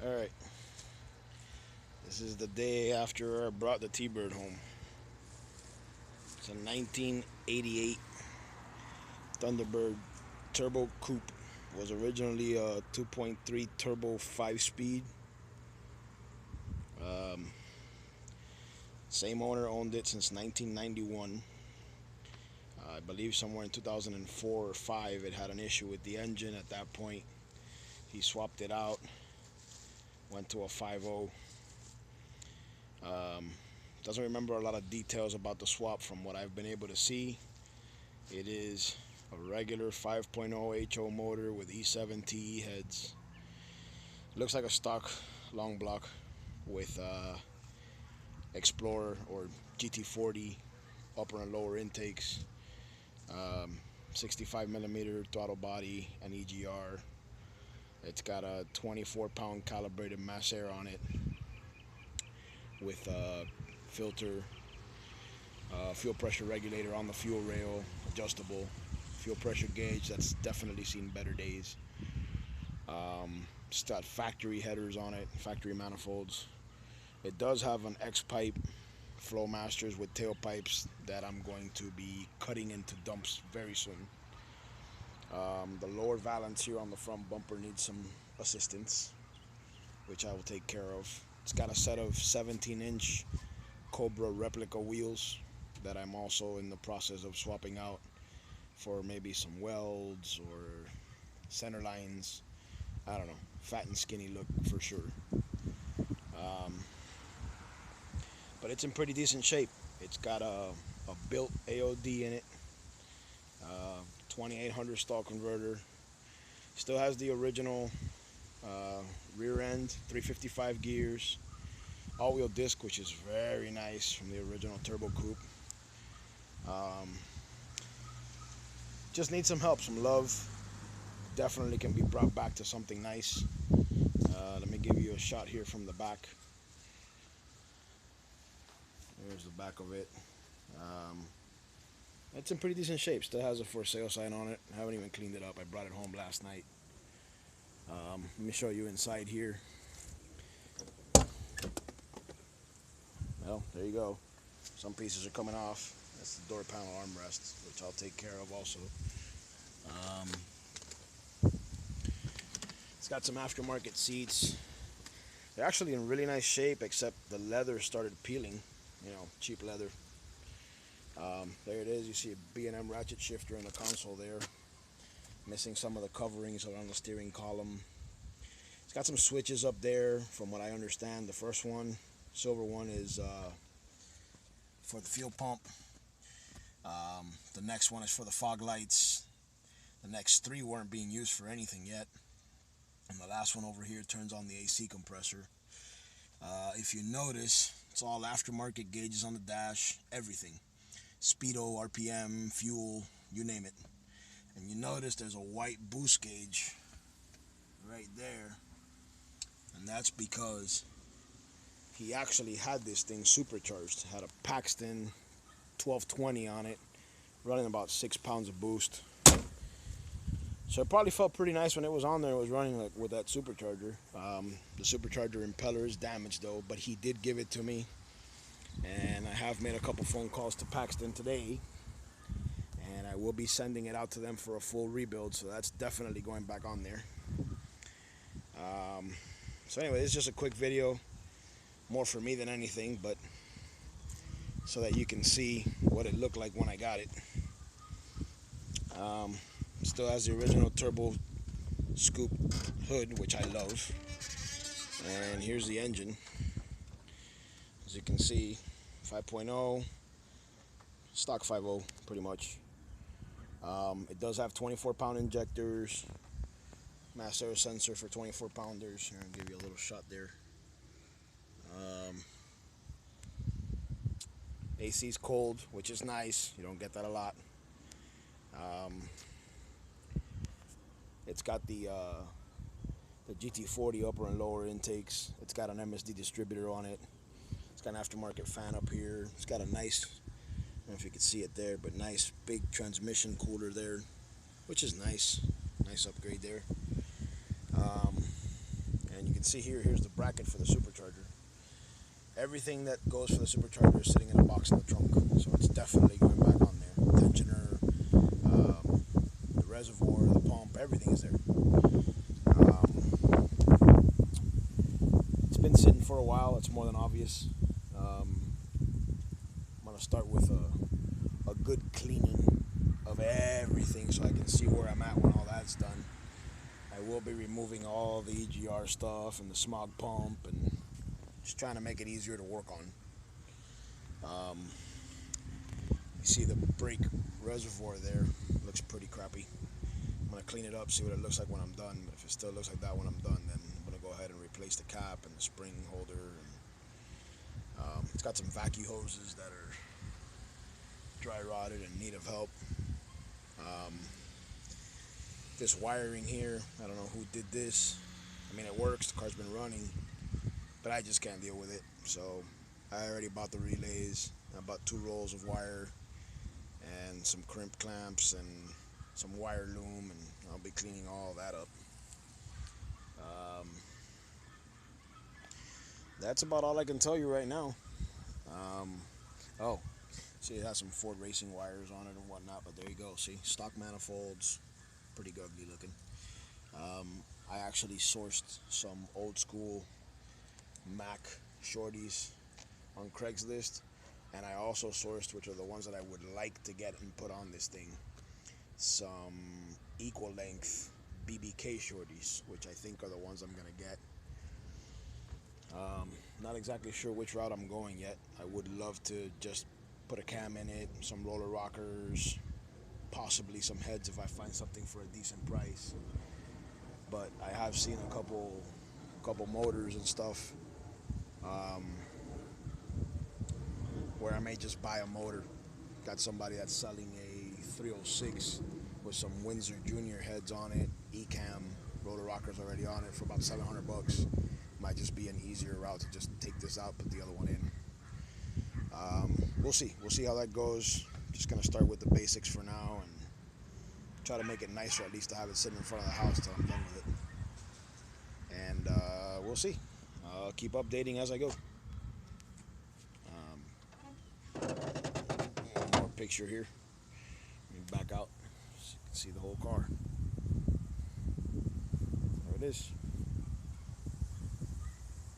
Alright, this is the day after I brought the T-Bird home. It's a 1988 Thunderbird Turbo Coupe. It was originally a 2.3 turbo 5-speed. Same owner owned it since 1991. I believe somewhere in 2004 or 5 it had an issue with the engine. At that point he swapped it out, went to a 5.0. Doesn't remember a lot of details about the swap from what I've been able to see. It is a regular 5.0 HO motor with E7 TE heads. Looks like a stock long block with Explorer or GT40 upper and lower intakes, 65mm throttle body and EGR. It's got a 24-pound calibrated mass air on it with a filter, fuel pressure regulator on the fuel rail, adjustable fuel pressure gauge that's definitely seen better days. It's got factory headers on it, factory manifolds. It does have an X-pipe Flowmasters with tailpipes that I'm going to be cutting into dumps very soon. The lower valance here on the front bumper needs some assistance, which I will take care of. It's got a set of 17-inch Cobra replica wheels that I'm also in the process of swapping out for maybe some welds or center lines. I don't know, fat and skinny look for sure. But it's in pretty decent shape. It's got a built AOD in it, 2800 stall converter. Still has the original rear end, 355 gears, all-wheel disc, which is very nice from the original Turbo Coupe. Just needs some help, some love. Definitely can be brought back to something nice. Let me give you a shot here from the back. There's the back of it. It's in pretty decent shape. Still has a for sale sign on it. I haven't even cleaned it up. I brought it home last night. Let me show you inside here. Well, there you go. Some pieces are coming off. That's the door panel armrest, which I'll take care of also. It's got some aftermarket seats. They're actually in really nice shape, except the leather started peeling. You know, cheap leather. There it is. You see a B&M ratchet shifter in the console there. Missing some of the coverings around the steering column. It's got some switches up there, from what I understand. The first one, silver one, is for the fuel pump. The next one is for the fog lights. The next three weren't being used for anything yet. And the last one over here turns on the AC compressor. If you notice, it's all aftermarket gauges on the dash, everything. Speedo, RPM, fuel, you name it. And you notice there's a white boost gauge right there. And that's because he actually had this thing supercharged. Had a Paxton 1220 on it, running about 6 pounds of boost. So it probably felt pretty nice when it was on there. It was running like with that supercharger. The supercharger impeller is damaged though, but he did give it to me. And I have made a couple phone calls to Paxton today. And I will be sending it out to them for a full rebuild. So that's definitely going back on there. So anyway, it's just a quick video. More for me than anything, but so that you can see what it looked like when I got it. Still has the original turbo scoop hood, which I love. And here's the engine. As you can see, 5.0, stock 5.0 pretty much. It does have 24-pound injectors, mass air sensor for 24-pounders. Here, I'll give you a little shot there. AC's cold, which is nice. You don't get that a lot. It's got the GT40 upper and lower intakes. It's got an MSD distributor on it. It's got an aftermarket fan up here. It's got a nice, I don't know if you can see it there, but nice big transmission cooler there, which is nice. Nice upgrade there. And you can see here's the bracket for the supercharger. Everything that goes for the supercharger is sitting in a box in the trunk, so it's definitely going back on there. The tensioner, the reservoir, the pump, everything is there. It's been sitting for a while. It's more than obvious. I'm gonna start with a good cleaning of everything so I can see where I'm at when all that's done. I will be removing all the EGR stuff and the smog pump and just trying to make it easier to work on. You see the brake reservoir there, looks pretty crappy. I'm going to clean it up, see what it looks like when I'm done. If it still looks like that when I'm done, then I'm going to go ahead and replace the cap and the spring holder. And, it's got some vacuum hoses that are dry rotted and in need of help. This wiring here, I don't know who did this. I mean, it works, the car's been running, but I just can't deal with it. So I already bought the relays. I bought 2 rolls of wire and some crimp clamps and some wire loom, and I'll be cleaning all that up. That's about all I can tell you right now. Oh, see, it has some Ford Racing wires on it and whatnot, but there you go. See, stock manifolds, pretty ugly looking. I actually sourced some old school Mac shorties on Craigslist, and I also sourced, which are the ones that I would like to get and put on this thing, some equal length BBK shorties, which I think are the ones I'm gonna get. Not exactly sure which route I'm going yet. I would love to just put a cam in it, some roller rockers, possibly some heads if I find something for a decent price. But I have seen a couple motors and stuff where I may just buy a motor. Got somebody that's selling a 306 with some Windsor Junior heads on it, E-cam, roller rockers already on it for about $700. Might just be an easier route to just take this out, put the other one in. We'll see how that goes. Just gonna start with the basics for now and try to make it nicer, at least to have it sitting in front of the house till I'm done with it. And we'll see. I'll keep updating as I go. One more picture here. Let me back out so you can see the whole car. There it is.